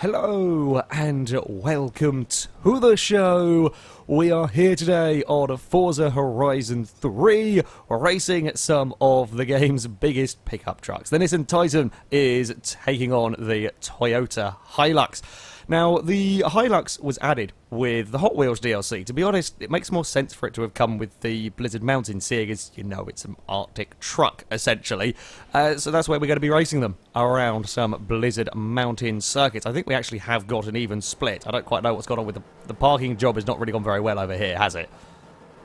Hello and welcome to the show. We are here today on Forza Horizon 3, racing some of the game's biggest pickup trucks. The Nissan Titan is taking on the Toyota Hilux. Now, the Hilux was added with the Hot Wheels DLC. To be honest, it makes more sense for it to have come with the Blizzard Mountain, seeing as, you know, it's an Arctic truck, essentially. So that's where we're going to be racing them, around some Blizzard Mountain circuits. I think we actually have got an even split. I don't quite know what's gone on with the parking job. Has not really gone very well over here, has it?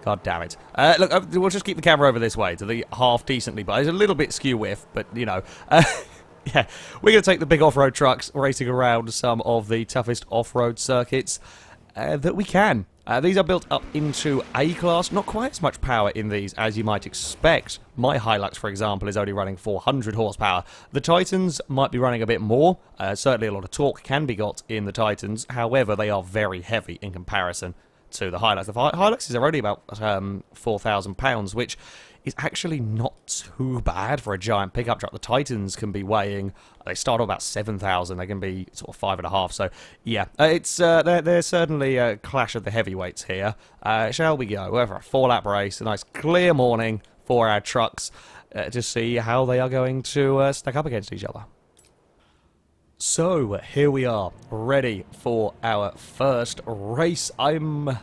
God damn it. Look, we'll just keep the camera over this way, to the half-decently, but it's a little bit skew-whiff, but, you know. Yeah, we're going to take the big off-road trucks racing around some of the toughest off-road circuits that we can. These are built up into A-class, not quite as much power in these as you might expect. My Hilux, for example, is only running 400 horsepower. The Titans might be running a bit more. Certainly a lot of torque can be got in the Titans. However, they are very heavy in comparison to the Hilux. The Hiluxes are only about 4,000 pounds, which is actually not too bad for a giant pickup truck. The Titans can be weighing, they start at about 7,000, they can be sort of 5.5, so yeah, it's they're certainly a clash of the heavyweights here. Shall we go? We're for a 4-lap race, a nice clear morning for our trucks to see how they are going to stack up against each other. So, here we are, ready for our first race. I'm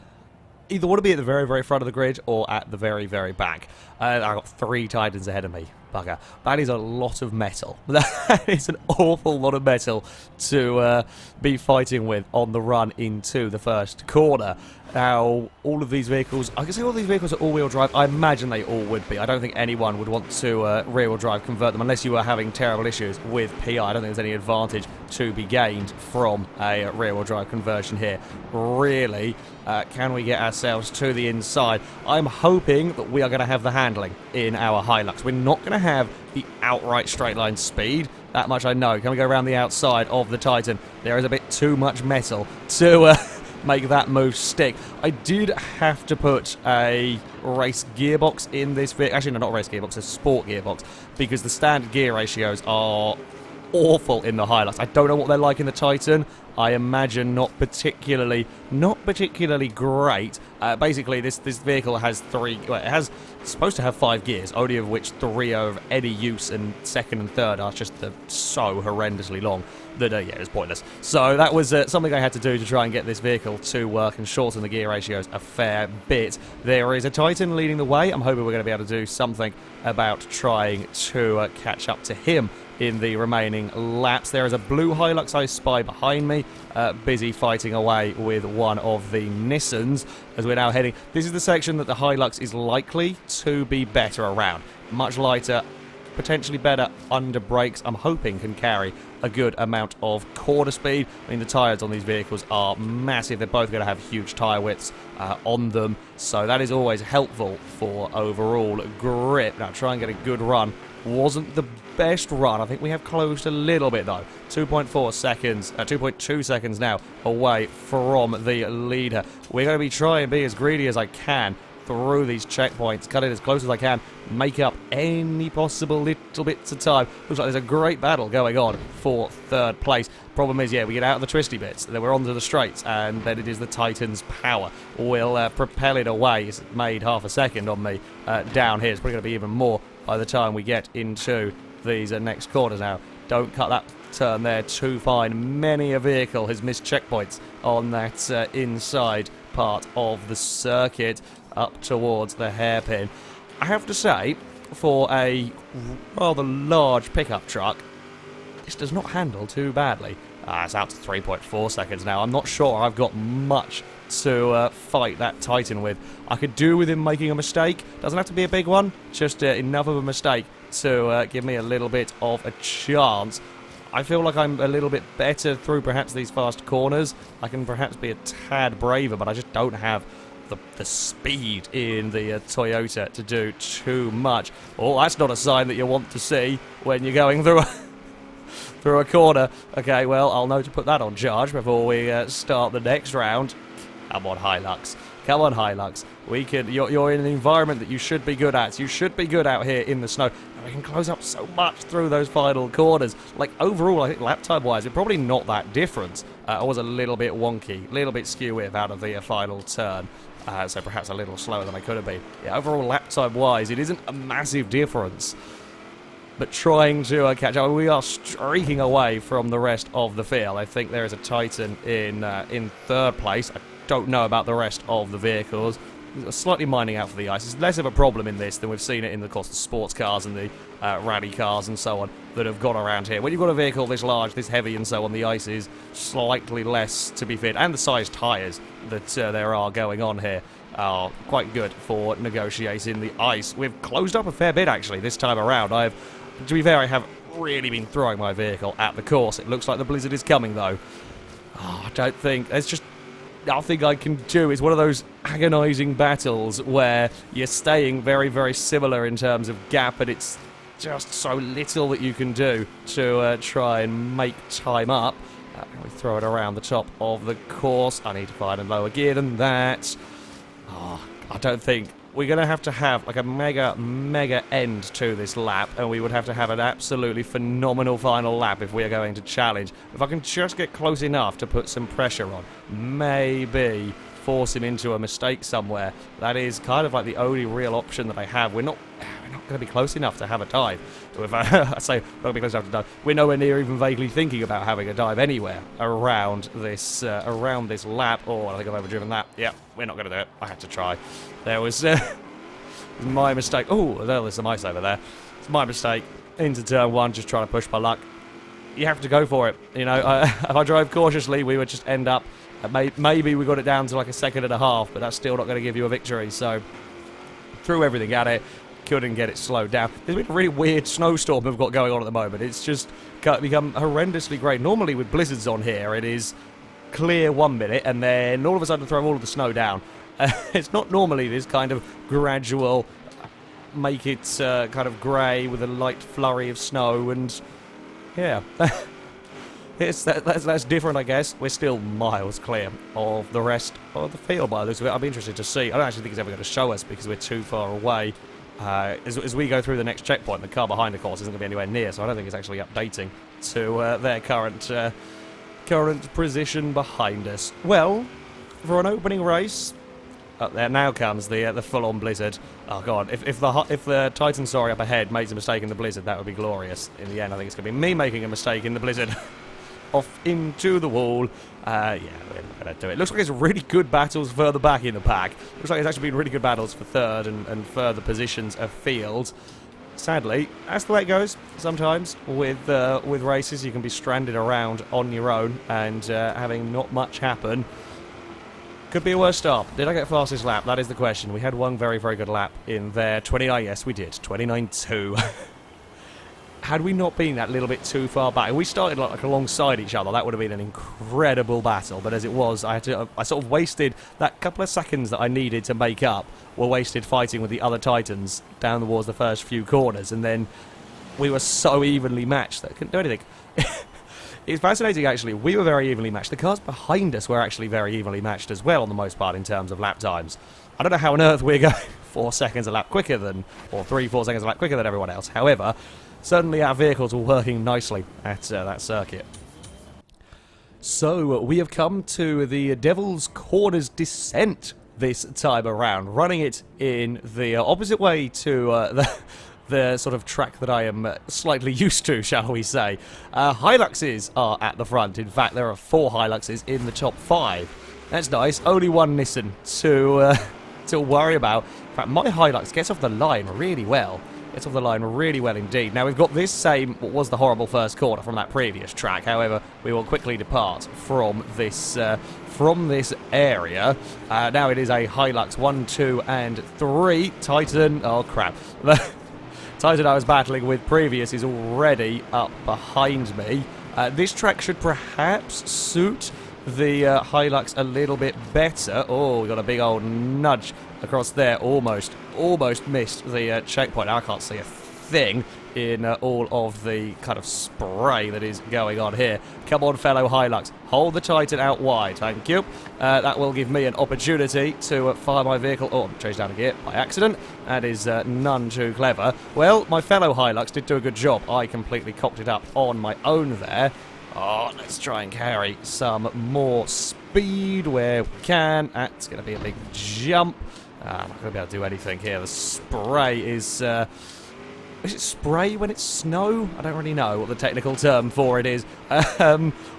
either want to be at the very, very front of the grid or at the very, very back. I've got 3 Titans ahead of me. Bugger. That is a lot of metal. That is an awful lot of metal to be fighting with on the run into the first corner. Now, all of these vehicles, I can say all these vehicles are all-wheel drive. I imagine they all would be. I don't think anyone would want to rear-wheel drive convert them unless you were having terrible issues with PI. I don't think there's any advantage to be gained from a rear-wheel drive conversion here. Really, can we get ourselves to the inside? I'm hoping that we are going to have the handling in our Hilux. We're not going to have the outright straight line speed. That much I know. Can we go around the outside of the Titan? There is a bit too much metal to make that move stick. I did have to put a race gearbox in this vehicle. Actually, no, not a race gearbox, a sport gearbox, because the standard gear ratios are awful in the Hilux. I don't know what they're like in the Titan. I imagine not particularly great. Basically, this vehicle has it's supposed to have 5 gears, only of which 3 are of any use, and second and third are just so horrendously long that yeah, it's pointless. So that was something I had to do to try and get this vehicle to work and shorten the gear ratios a fair bit. There is a Titan leading the way. I'm hoping we're going to be able to do something about trying to catch up to him in the remaining laps. There is a blue Hilux I spy behind me, busy fighting away with one of the Nissans as we're now heading. This is the section that the Hilux is likely to be better around. Much lighter, potentially better under brakes. I'm hoping can carry a good amount of quarter speed. I mean, the tyres on these vehicles are massive. They're both going to have huge tyre widths on them, so that is always helpful for overall grip. Now, try and get a good run. Wasn't the best run. I think we have closed a little bit, though. 2.4 seconds, 2.2 seconds now away from the leader. We're going to be trying to be as greedy as I can through these checkpoints, cut it as close as I can, make up any possible little bits of time. Looks like there's a great battle going on for third place. Problem is, yeah, we get out of the twisty bits, then we're onto the straights, and then it is the Titan's power will propel it away. It's made half a second on me down here. It's probably going to be even more by the time we get into these next corners now. Don't cut that turn there too fine. Many a vehicle has missed checkpoints on that inside part of the circuit up towards the hairpin. I have to say, for a rather large pickup truck, this does not handle too badly. It's out to 3.4 seconds now. I'm not sure I've got much to fight that Titan with. I could do with him making a mistake. Doesn't have to be a big one, just enough of a mistake to give me a little bit of a chance. I feel like I'm a little bit better through perhaps these fast corners. I can perhaps be a tad braver, but I just don't have the speed in the Toyota to do too much. Oh, that's not a sign that you want to see when you're going through a corner. Okay, well, I'll know to put that on charge before we start the next round. Come on, Hilux. Come on, Hilux. We can. You're in an environment that you should be good at. You should be good out here in the snow. And we can close up so much through those final corners. Like, overall, I think lap time-wise, it's probably not that different. I was a little bit wonky, a little bit skew-whip out of the final turn. So perhaps a little slower than I could have been. Yeah, overall, lap time-wise, it isn't a massive difference. But trying to catch up, we are streaking away from the rest of the field. I think there is a Titan in third place. I don't know about the rest of the vehicles. Slightly mining out for the ice. It's less of a problem in this than we've seen it in, of course, the sports cars and the rally cars and so on that have gone around here. When you've got a vehicle this large, this heavy and so on, the ice is slightly less to be feared. And the size tyres that there are going on here are quite good for negotiating the ice. We've closed up a fair bit, actually, this time around. To be fair, I have really been throwing my vehicle at the course. It looks like the blizzard is coming, though. I don't think... There's just nothing I can do. It's one of those agonising battles where you're staying very, very similar in terms of gap, but it's just so little that you can do to try and make time up. We throw it around the top of the course. I need to find a lower gear than that. I don't think... We're going to have like a mega end to this lap, and we would have to have an absolutely phenomenal final lap if we are going to challenge. If I can just get close enough to put some pressure on, maybe force him into a mistake somewhere. That is kind of like the only real option that I have. We're not going to be close enough to have a dive. If I say not going to be close enough to dive, we're nowhere near even vaguely thinking about having a dive anywhere around this lap. Oh, I think I've overdriven that. Yeah, we're not going to do it. I had to try. There was my mistake. Oh, there's some ice over there. It's my mistake. Into turn one, just trying to push my luck. You have to go for it. You know, if I drove cautiously, we would just end up. Maybe we got it down to like a second and a half, but that's still not going to give you a victory. So threw everything at it. Couldn't get it slowed down. There's been a really weird snowstorm we've got going on at the moment. It's just become horrendously great. Normally with blizzards on here, it is clear 1 minute, and then all of a sudden throw all of the snow down. It's not normally this kind of gradual, make it kind of grey with a light flurry of snow, and yeah. That's different, I guess. We're still miles clear of the rest of the field by the looks of it. I'm interested to see. I don't actually think it's ever going to show us because we're too far away. As we go through the next checkpoint, the car behind, of course, isn't going to be anywhere near, so I don't think it's actually updating to their current position behind us. Well, for an opening race, there now comes the full-on blizzard. Oh god, if the Titan Sorry up ahead makes a mistake in the blizzard, that would be glorious. In the end, I think it's going to be me making a mistake in the blizzard. Off into the wall. Yeah, we're not going to do it. Looks like it's really good battles further back in the pack. Looks like it's actually been really good battles for third and further positions of field. Sadly, that's the way it goes. Sometimes with races, you can be stranded around on your own and having not much happen. Could be a worse start. Did I get fastest lap? That is the question. We had one very, very good lap in there. 29, yes, we did. 29.2. Had we not been that little bit too far back, we started like alongside each other, that would have been an incredible battle. But as it was, I sort of wasted that couple of seconds that I needed to make up, were wasted fighting with the other Titans down towards the first few corners, and then we were so evenly matched that I couldn't do anything. It's fascinating, actually. We were very evenly matched. The cars behind us were actually very evenly matched as well, on the most part, in terms of lap times. I don't know how on earth we're going 4 seconds a lap quicker than, or 3-4 seconds a lap quicker than everyone else. However, certainly our vehicles were working nicely at that circuit. So, we have come to the Devil's Corners descent this time around, running it in the opposite way to the sort of track that I am slightly used to, shall we say. Hiluxes are at the front. In fact, there are 4 Hiluxes in the top 5. That's nice. Only one Nissan to worry about. In fact, my Hilux gets off the line really well. Gets off the line really well indeed. Now, we've got this same, what was the horrible first corner from that previous track. However, we will quickly depart from this area. Now it is a Hilux 1, 2, and 3. Titan, oh crap. The Titan I was battling with previous is already up behind me. This track should perhaps suit the Hilux a little bit better. Oh, we got a big old nudge across there. Almost missed the checkpoint. I can't see a thing. in all of the kind of spray that is going on here. Come on, fellow Hilux. Hold the Titan out wide. Thank you. That will give me an opportunity to fire my vehicle. Oh, I'm changed down a gear by accident. That is none too clever. Well, my fellow Hilux did do a good job. I completely cocked it up on my own there. Oh, let's try and carry some more speed where we can. That's going to be a big jump. I'm not going to be able to do anything here. The spray is it spray when it's snow? I don't really know what the technical term for it is.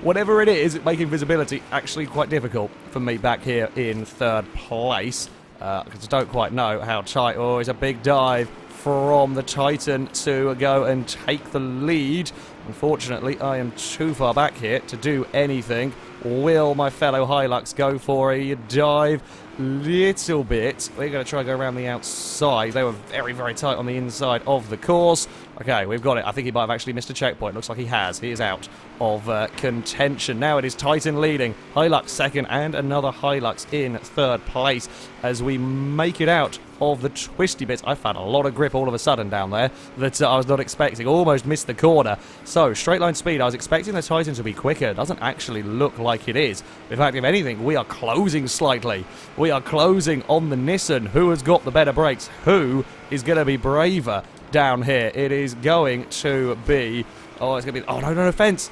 Whatever it is, it's making visibility actually quite difficult for me back here in third place. Because I don't quite know how tight. Oh, it's a big dive from the Titan to go and take the lead. Unfortunately, I am too far back here to do anything. Will my fellow Hilux go for a dive? Little bit. We're going to try and go around the outside. They were very, very tight on the inside of the course. Okay, we've got it. I think he might have actually missed a checkpoint. Looks like he has. He is out of contention. Now it is Titan leading. Hilux second and another Hilux in third place as we make it out of the twisty bits. I found a lot of grip all of a sudden down there that I was not expecting. Almost missed the corner. So, straight line speed. I was expecting the Titan to be quicker. It doesn't actually look like it is. In fact, if anything, we are closing slightly. We are closing on the Nissan. Who has got the better brakes? Who is going to be braver down here? It is going to be... Oh, it's going to be... Oh, no, fence.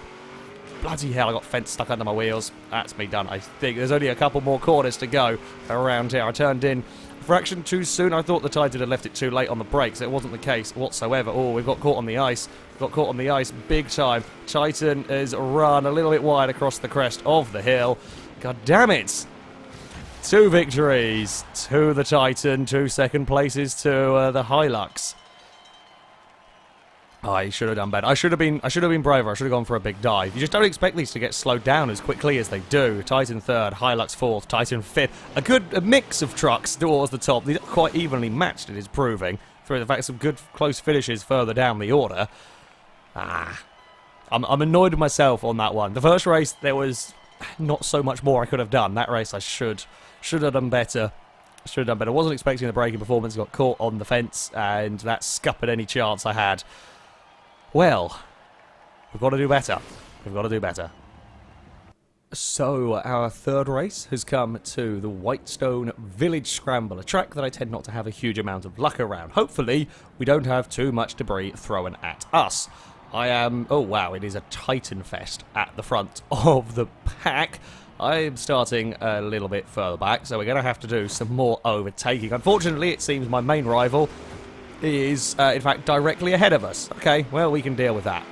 Bloody hell, I got fence stuck under my wheels. That's me done, I think. There's only a couple more corners to go around here. I turned in a fraction too soon. I thought the Titan had left it too late on the brakes. It wasn't the case whatsoever. Oh, we've got caught on the ice. Got caught on the ice big time. Titan has run a little bit wide across the crest of the hill. God damn it. 2 victories to the Titan, 2 second places to the Hilux. I should have done better. I should have been braver. I should have gone for a big dive. You just don't expect these to get slowed down as quickly as they do. Titan third, Hilux fourth, Titan fifth. A mix of trucks towards the top. They're not quite evenly matched, it is proving, through the fact some good close finishes further down the order. I'm annoyed with myself on that one. The first race, there was not so much more I could have done. That race I should have done better. Should have done better. I wasn't expecting the braking performance. Got caught on the fence, and that scuppered any chance I had. Well, we've got to do better. We've got to do better. So, our third race has come to the Whitestone Village Scramble, a track that I tend not to have a huge amount of luck around. Hopefully, we don't have too much debris thrown at us. I am... Oh, wow, it is a Titan Fest at the front of the pack. I'm starting a little bit further back, so we're going to have to do some more overtaking. Unfortunately, it seems my main rival is, in fact, directly ahead of us. Okay, well, we can deal with that.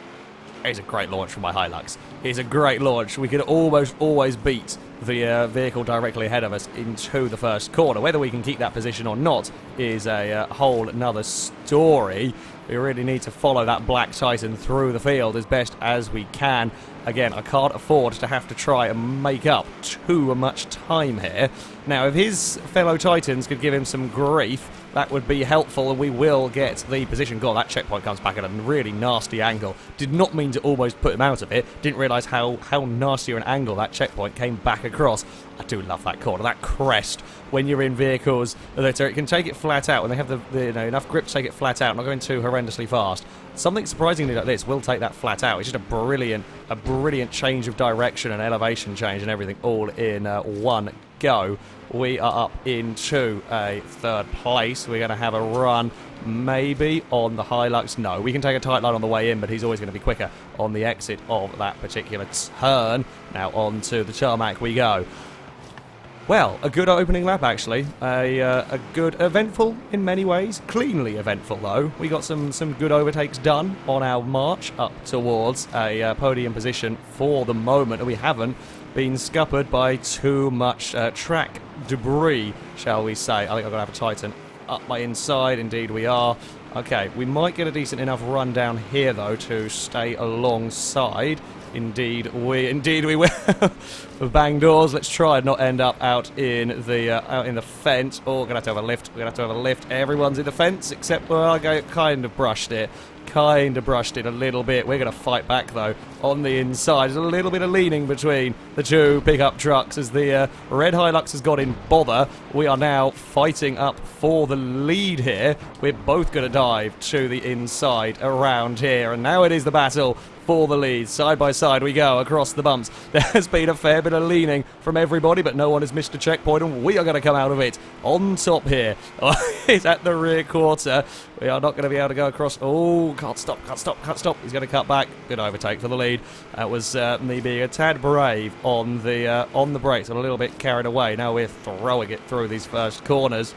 It's a great launch from my Hilux. It's a great launch. We can almost always beat the vehicle directly ahead of us into the first corner. Whether we can keep that position or not is a whole another story. We really need to follow that black Titan through the field as best as we can. Again, I can't afford to have to try and make up too much time here. Now, if his fellow Titans could give him some grief, that would be helpful, and we will get the position. God, that checkpoint comes back at a really nasty angle. Did not mean to almost put him out of it. Didn't realise how nasty an angle that checkpoint came back across. I do love that corner, that crest, when you're in vehicles that it can take it flat out, when they have the enough grip to take it flat out, not going too horrendously fast. Something surprisingly like this will take that flat out. It's just a brilliant change of direction and elevation change and everything all in one go. We are up into a third place. We're going to have a run maybe on the Hilux. No, we can take a tight line on the way in, but he's always going to be quicker on the exit of that particular turn. Now on to the tarmac we go. Well, a good opening lap, actually. A good, eventful in many ways. Cleanly eventful, though. We got some good overtakes done on our march up towards a podium position for the moment. We haven't been scuppered by too much track debris, shall we say. I think I'm going to have a Titan up my inside. Indeed, we are. Okay, we might get a decent enough run down here, though, to stay alongside. Indeed we will. Bang doors. Let's try and not end up out in the fence. Oh, we're gonna have to have a lift. We're gonna have to have a lift. Everyone's in the fence except, well, I kind of brushed it. Kind of brushed it a little bit. We're going to fight back, though, on the inside. There's a little bit of leaning between the two pickup trucks as the red Hilux has got in bother. We are now fighting up for the lead here. We're both going to dive to the inside around here. And now it is the battle for the lead. Side by side we go across the bumps. There has been a fair bit of leaning from everybody, but no one has missed a checkpoint, and we are going to come out of it on top here. It's at the rear quarter. We are not going to be able to go across. Oh, can't stop, can't stop, can't stop. He's going to cut back. Good overtake for the lead. That was me being a tad brave on the brakes. I'm a little bit carried away. Now we're throwing it through these first corners.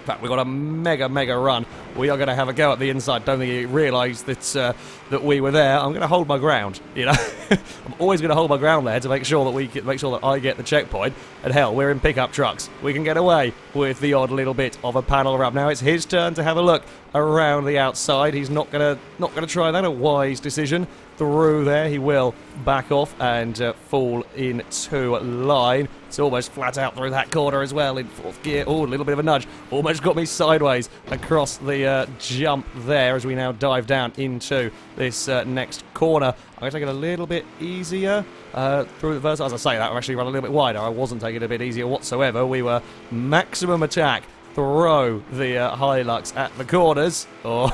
In fact, we've got a mega run. We are going to have a go at the inside. Don't think he realised that we were there. I'm going to hold my ground. You know, I'm always going to hold my ground there to make sure that I get the checkpoint. And hell, we're in pickup trucks. We can get away with the odd little bit of a panel wrap. Now it's his turn to have a look around the outside. He's not gonna try that. A wise decision through there. He will back off and fall into line. It's almost flat out through that corner as well in fourth gear. Oh, a little bit of a nudge. Almost got me sideways across the jump there as we now dive down into this next corner. I'm going to take it a little bit easier through the first. As I say that, I've actually run a little bit wider. I wasn't taking it a bit easier whatsoever. We were maximum attack. Throw the Hilux at the corners. Oh,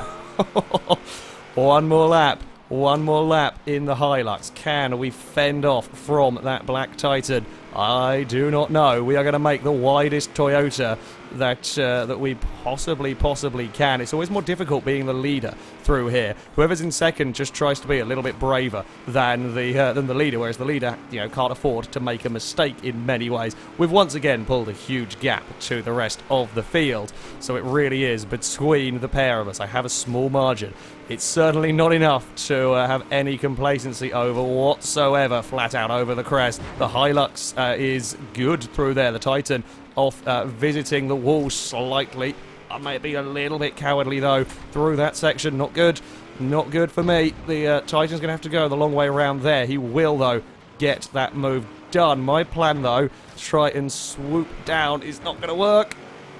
one more lap. One more lap in the Hilux. Can we fend off from that Black Titan? I do not know. We are going to make the widest Toyota that we possibly can. It's always more difficult being the leader through here. Whoever's in second just tries to be a little bit braver than the leader, whereas the leader, you know, can't afford to make a mistake in many ways. We've once again pulled a huge gap to the rest of the field, so it really is between the pair of us. I have a small margin. It's certainly not enough to have any complacency over whatsoever. Flat out over the crest. The Hilux is good through there. The Titan off visiting the wall slightly. I may be a little bit cowardly though through that section. Not good. Not good for me. The Titan's going to have to go the long way around there. He will though get that move done. My plan though, try and swoop down, is not going to work.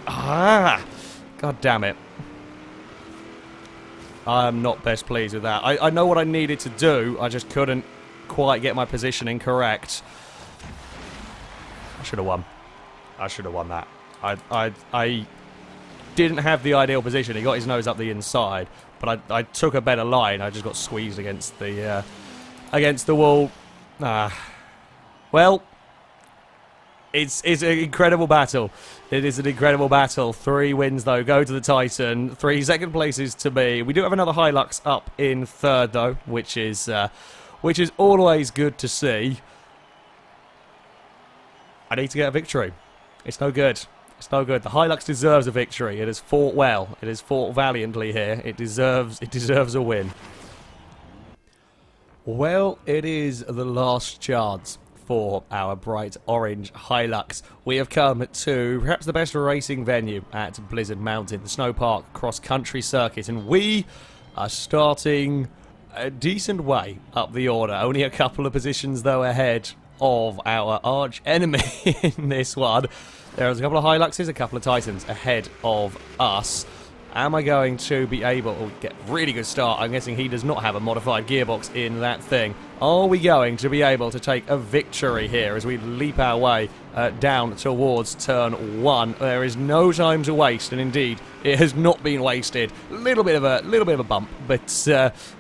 Ah! God damn it. I'm not best pleased with that. I know what I needed to do, I just couldn't quite get my positioning correct. I should have won. I should have won that. I didn't have the ideal position. He got his nose up the inside, but I took a better line. I just got squeezed against the wall. Well, it's an incredible battle. It is an incredible battle. 3 wins, though, go to the Titan. 3 second places to me. We do have another Hilux up in third, though, which is always good to see. I need to get a victory. It's no good. It's no good. The Hilux deserves a victory. It has fought well. It has fought valiantly here. It deserves a win. Well, it is the last chance for our bright orange Hilux. We have come to perhaps the best racing venue at Blizzard Mountain, the Snow Park cross-country circuit, and we are starting a decent way up the order. Only a couple of positions, though, ahead of our arch enemy in this one. There's a couple of Hiluxes, a couple of Titans ahead of us. Am I going to be able to get a really good start? I'm guessing he does not have a modified gearbox in that thing. Are we going to be able to take a victory here as we leap our way down towards turn 1? There is no time to waste, and indeed, it has not been wasted. A little bit of a bump, but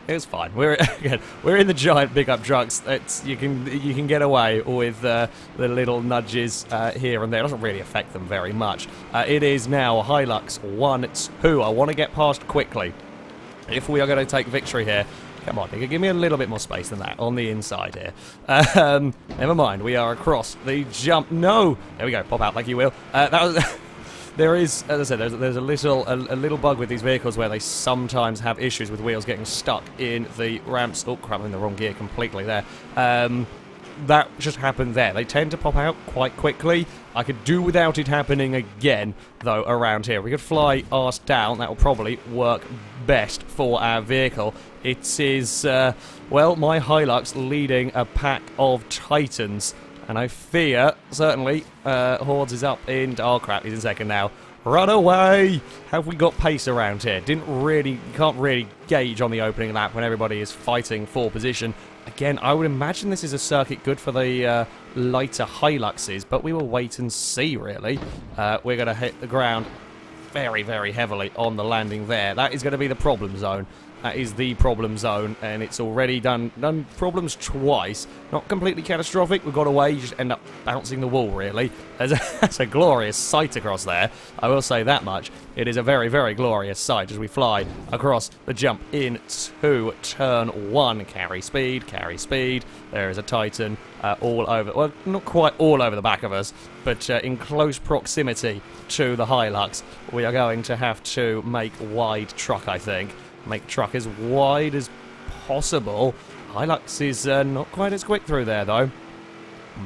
it's fine. We're in the giant pickup trucks. You can get away with the little nudges here and there. It doesn't really affect them very much. It is now Hilux 1-2. I want to get past quickly if we are going to take victory here. Come on, give me a little bit more space than that on the inside here. Never mind, we are across the jump. No! There we go, pop out like you will. That was... There is, as I said, there's a little bug with these vehicles where they sometimes have issues with wheels getting stuck in the ramps. Oh crap, I'm in the wrong gear completely there. That just happened there. They tend to pop out quite quickly. I could do without it happening again, though, around here. We could fly arse down. That will probably work best for our vehicle. It is, well, my Hilux leading a pack of Titans. And I fear, certainly, Hordes is up in... Oh, crap, he's in second now. Run away! Have we got pace around here? You can't really gauge on the opening lap when everybody is fighting for position. Again, I would imagine this is a circuit good for the lighter Hiluxes, but we will wait and see, really. We're going to hit the ground very, very heavily on the landing there. That is going to be the problem zone. That is the problem zone, and it's already done problems twice. Not completely catastrophic. We got away. You just end up bouncing the wall, really. That's a glorious sight across there. I will say that much. It is a very, very glorious sight as we fly across the jump into turn 1. Carry speed, carry speed. There is a Titan all over, well, not quite all over the back of us, but in close proximity to the Hilux. We are going to have to make wide truck, I think. Make truck as wide as possible. Hilux is not quite as quick through there, though.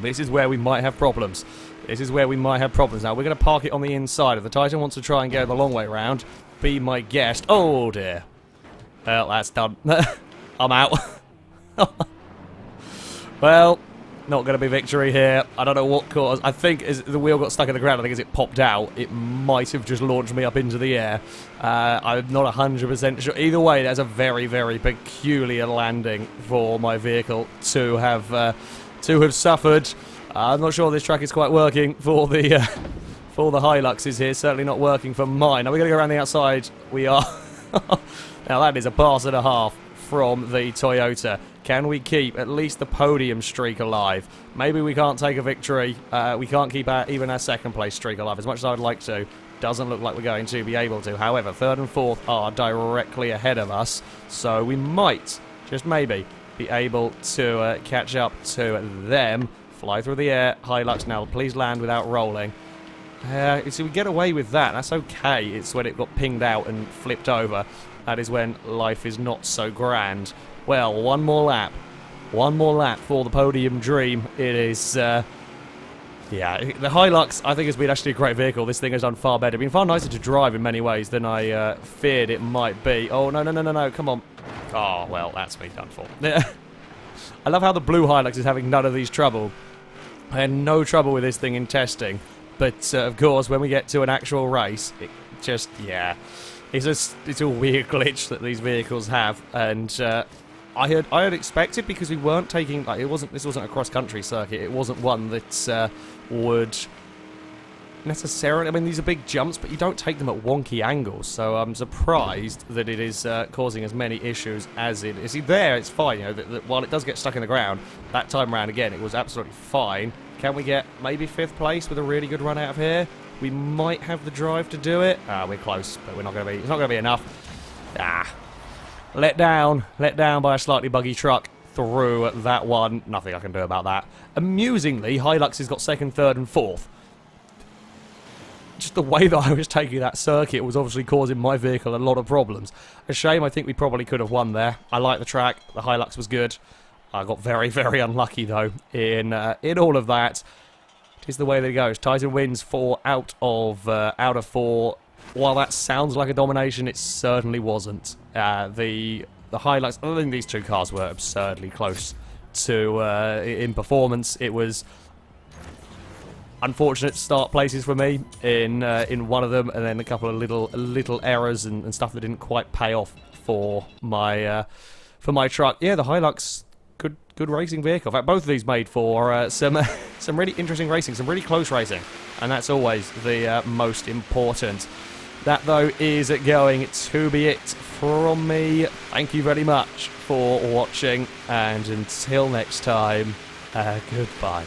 This is where we might have problems. This is where we might have problems. Now, we're going to park it on the inside. If the Titan wants to try and go the long way round, be my guest. Oh, dear. Well, that's done. I'm out. Well, not going to be victory here. I don't know what caused. I think as the wheel got stuck in the ground, I think as it popped out, it might have just launched me up into the air. I'm not 100% sure. Either way, that's a very, very peculiar landing for my vehicle to have suffered. I'm not sure this track is quite working for the Hiluxes here. Certainly not working for mine. Now we're going to go around the outside. We are. Now that is a pass and a half from the Toyota. Can we keep at least the podium streak alive? Maybe we can't take a victory. We can't keep even our second place streak alive. As much as I would like to, doesn't look like we're going to be able to. However, third and fourth are directly ahead of us, so we might, just maybe, be able to catch up to them. Fly through the air. Hilux now, please land without rolling. So we get away with that. That's okay. It's when it got pinged out and flipped over. That is when life is not so grand. Well, one more lap. One more lap for the podium dream. It is, yeah, the Hilux, I think, has been actually a great vehicle. This thing has done far better. It's been far nicer to drive in many ways than I feared it might be. Oh, no, no, no, no, no, come on. Oh, well, that's me done for. I love how the blue Hilux is having none of these trouble. I had no trouble with this thing in testing. But, of course, when we get to an actual race, it just, yeah, it's a weird glitch that these vehicles have. And I had expected, because we weren't taking, like, this wasn't a cross-country circuit. It wasn't one that would necessarily, I mean, these are big jumps, but you don't take them at wonky angles. So I'm surprised that it is causing as many issues as it is. See, there, it's fine, you know, that while it does get stuck in the ground, that time around again, it was absolutely fine. Can we get maybe 5th place with a really good run out of here? We might have the drive to do it. We're close, but we're not going to be. It's not going to be enough. Let down by a slightly buggy truck through that one. Nothing I can do about that. Amusingly, Hilux has got 2nd, 3rd, and 4th. Just the way that I was taking that circuit was obviously causing my vehicle a lot of problems. A shame. I think we probably could have won there. I like the track. The Hilux was good. I got very, very unlucky, though, in all of that. It is the way that it goes. Titan wins 4 out of 4. While that sounds like a domination, it certainly wasn't. The Hilux, I think these two cars were absurdly close to in performance. It was unfortunate start places for me in one of them, and then a couple of little errors and stuff that didn't quite pay off for my truck. Yeah, the Hilux. Good racing vehicle. In fact, both of these made for some really interesting racing, some really close racing, and that's always the most important. That, though, is going to be it from me. Thank you very much for watching, and until next time, goodbye.